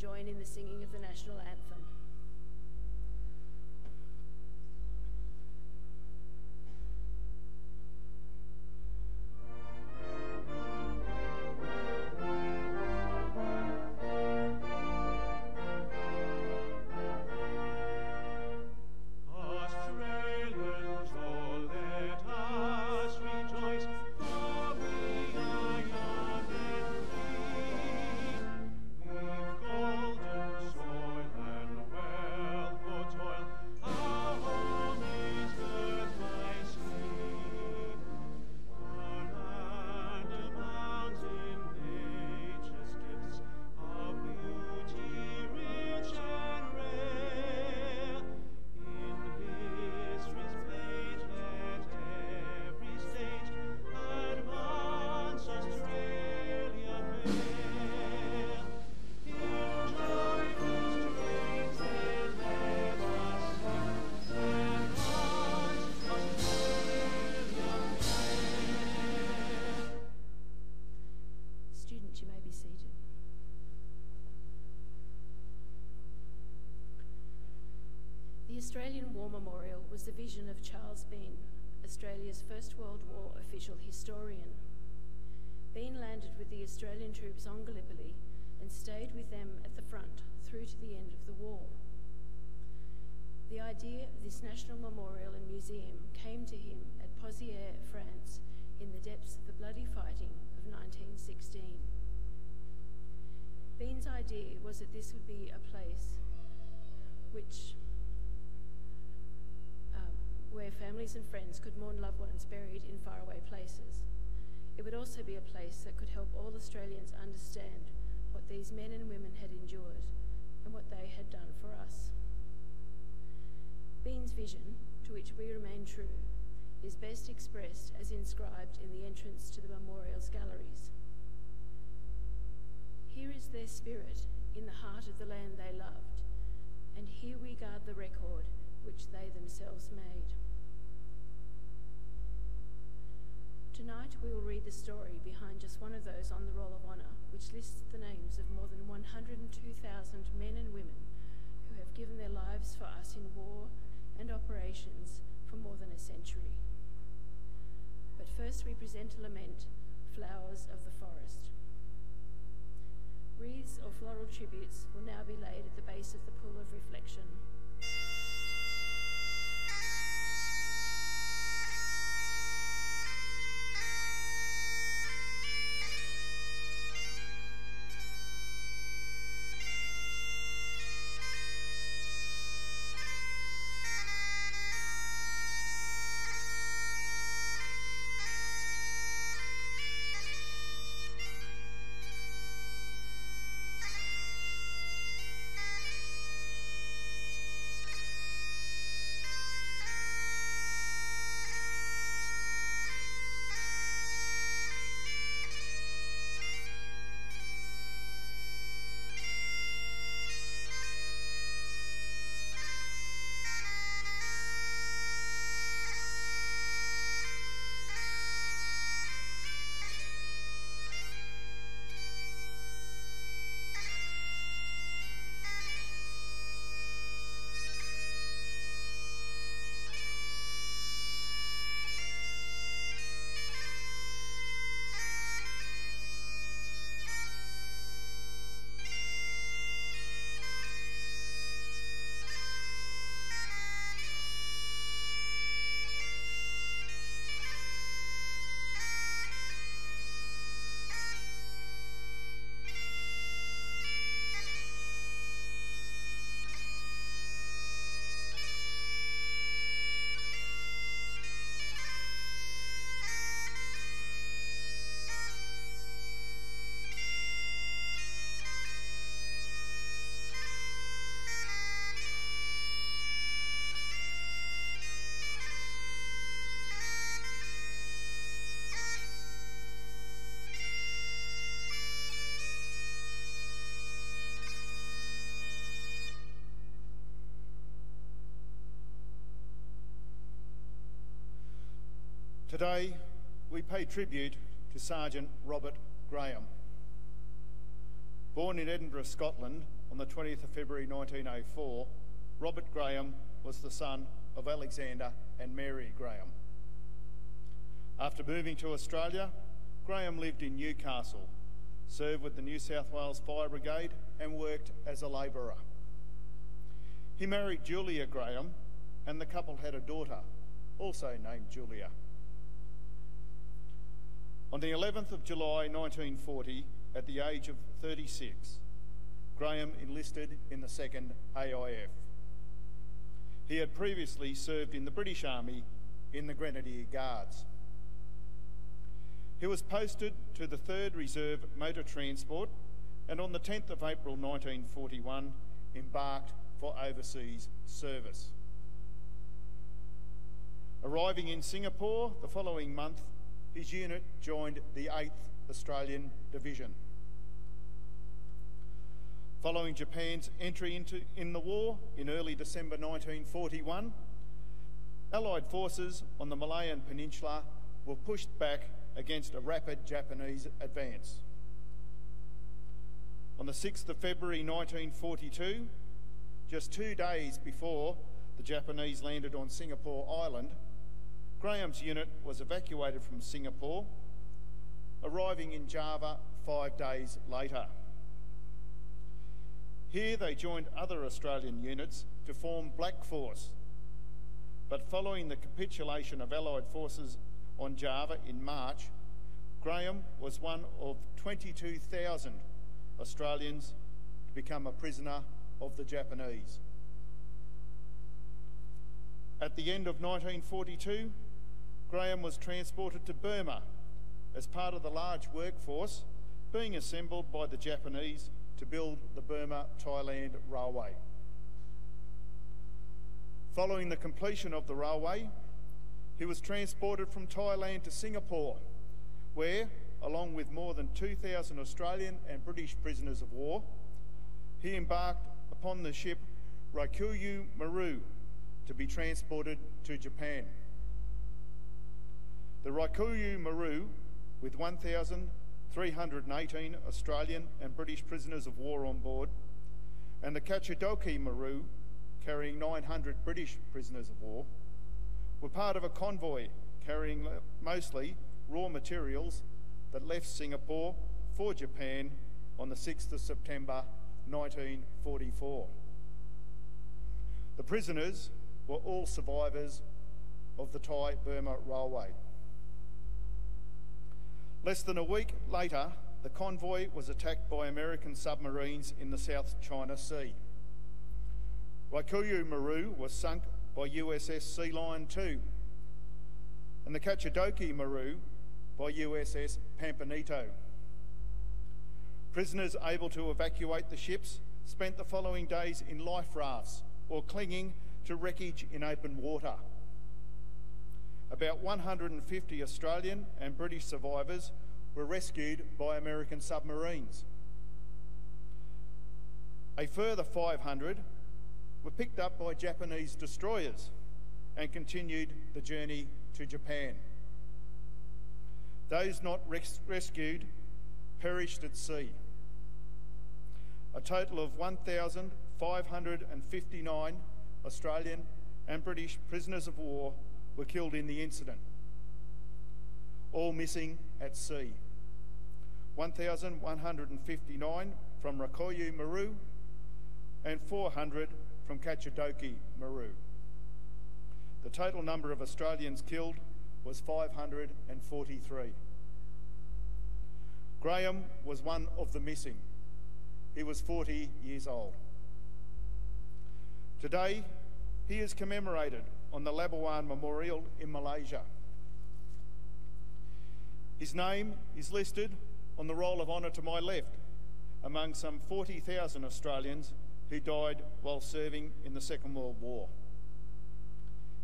join in the singing of the national anthem. The Australian War Memorial was the vision of Charles Bean, Australia's First World War official historian. Bean landed with the Australian troops on Gallipoli and stayed with them at the front through to the end of the war. The idea of this national memorial and museum came to him at Pozières, France, in the depths of the bloody fighting of 1916. Bean's idea was that this would be a place where families and friends could mourn loved ones buried in faraway places. It would also be a place that could help all Australians understand what these men and women had endured and what they had done for us. Bean's vision, to which we remain true, is best expressed as inscribed in the entrance to the memorial's galleries. Here is their spirit in the heart of the land they loved, and here we guard the record which they themselves made. Tonight we will read the story behind just one of those on the Roll of Honour, which lists the names of more than 102,000 men and women who have given their lives for us in war and operations for more than a century. But first we present a lament, Flowers of the Forest. Wreaths or floral tributes will now be laid at the base of the pool of reflection. Today, we pay tribute to Sergeant Robert Graham. Born in Edinburgh, Scotland on the 20th of February 1904, Robert Graham was the son of Alexander and Mary Graham. After moving to Australia, Graham lived in Newcastle, served with the New South Wales Fire Brigade and worked as a labourer. He married Julia Graham, and the couple had a daughter, also named Julia. On the 11th of July 1940, at the age of 36, Graham enlisted in the 2nd AIF. He had previously served in the British Army in the Grenadier Guards. He was posted to the 3rd Reserve Motor Transport and on the 10th of April 1941 embarked for overseas service. Arriving in Singapore the following month, his unit joined the 8th Australian Division. Following Japan's entry in the war in early December 1941, Allied forces on the Malayan Peninsula were pushed back against a rapid Japanese advance. On the 6th of February 1942, just 2 days before the Japanese landed on Singapore Island, Graham's unit was evacuated from Singapore, arriving in Java 5 days later. Here they joined other Australian units to form Black Force, but following the capitulation of Allied forces on Java in March, Graham was one of 22,000 Australians to become a prisoner of the Japanese. At the end of 1942, Graham was transported to Burma as part of the large workforce being assembled by the Japanese to build the Burma-Thailand Railway. Following the completion of the railway, he was transported from Thailand to Singapore, where, along with more than 2,000 Australian and British prisoners of war, he embarked upon the ship Ryokuyu Maru to be transported to Japan. The Ryokuyu Maru, with 1,318 Australian and British prisoners of war on board, and the Kachidoki Maru, carrying 900 British prisoners of war, were part of a convoy carrying mostly raw materials that left Singapore for Japan on the 6th of September 1944. The prisoners were all survivors of the Thai-Burma Railway. Less than a week later, the convoy was attacked by American submarines in the South China Sea. Ryokuyu Maru was sunk by USS Sea Lion II, and the Kachidoki Maru by USS Pampanito. Prisoners able to evacuate the ships spent the following days in life rafts or clinging to wreckage in open water. About 150 Australian and British survivors were rescued by American submarines. A further 500 were picked up by Japanese destroyers and continued the journey to Japan. Those not rescued perished at sea. A total of 1,559 Australian and British prisoners of war were killed in the incident, all missing at sea. 1,159 from Ryokuyu Maru and 400 from Kachidoki Maru. The total number of Australians killed was 543. Graham was one of the missing. He was 40 years old. Today, he is commemorated on the Labuan Memorial in Malaysia. His name is listed on the roll of honour to my left, among some 40,000 Australians who died while serving in the Second World War.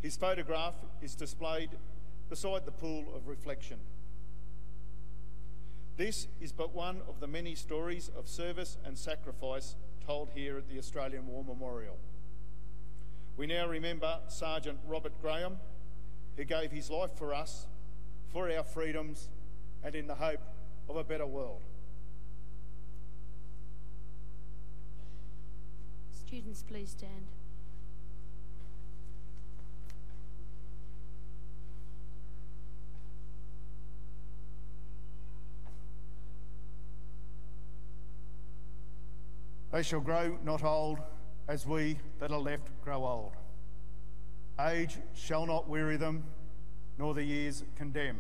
His photograph is displayed beside the pool of reflection. This is but one of the many stories of service and sacrifice told here at the Australian War Memorial. We now remember Sergeant Robert Graham, who gave his life for us, for our freedoms, and in the hope of a better world. Students, please stand. They shall grow not old, as we that are left grow old. Age shall not weary them, nor the years condemn.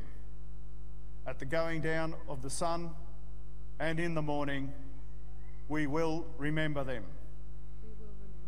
At the going down of the sun and in the morning, we will remember them. We will remember them.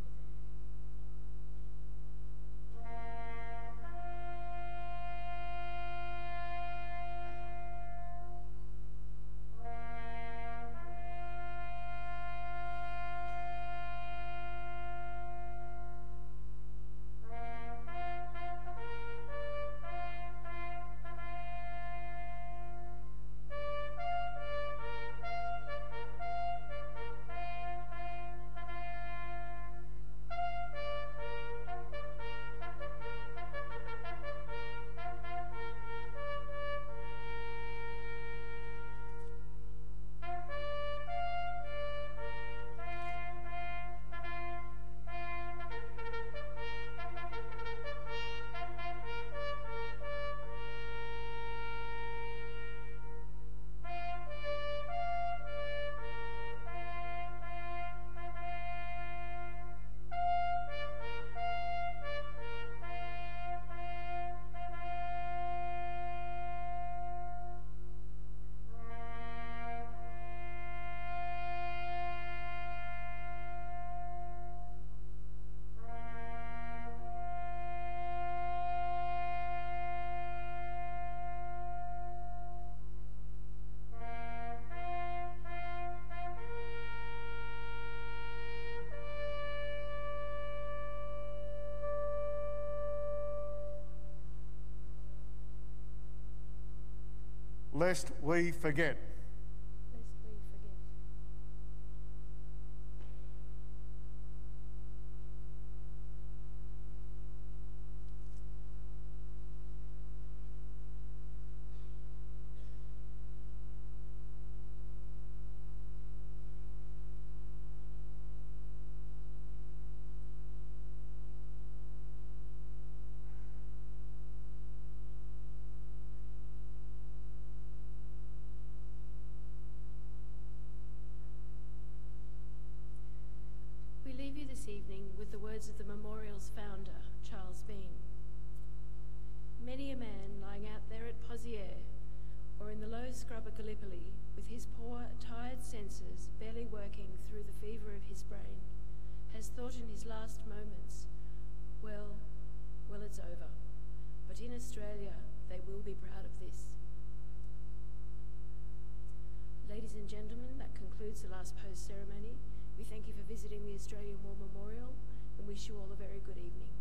Lest we forget. Lest we forget. We leave you this evening with the words of the memorial's founder, Charles Bean. Many a man lying out there at Pozières or in the low scrub of Gallipoli with his poor, tired senses barely working through the fever of his brain has thought in his last moments, well, it's over. But in Australia, they will be proud of this. Ladies and gentlemen, that concludes the last post ceremony. We thank you for visiting the Australian War Memorial and wish you all a very good evening.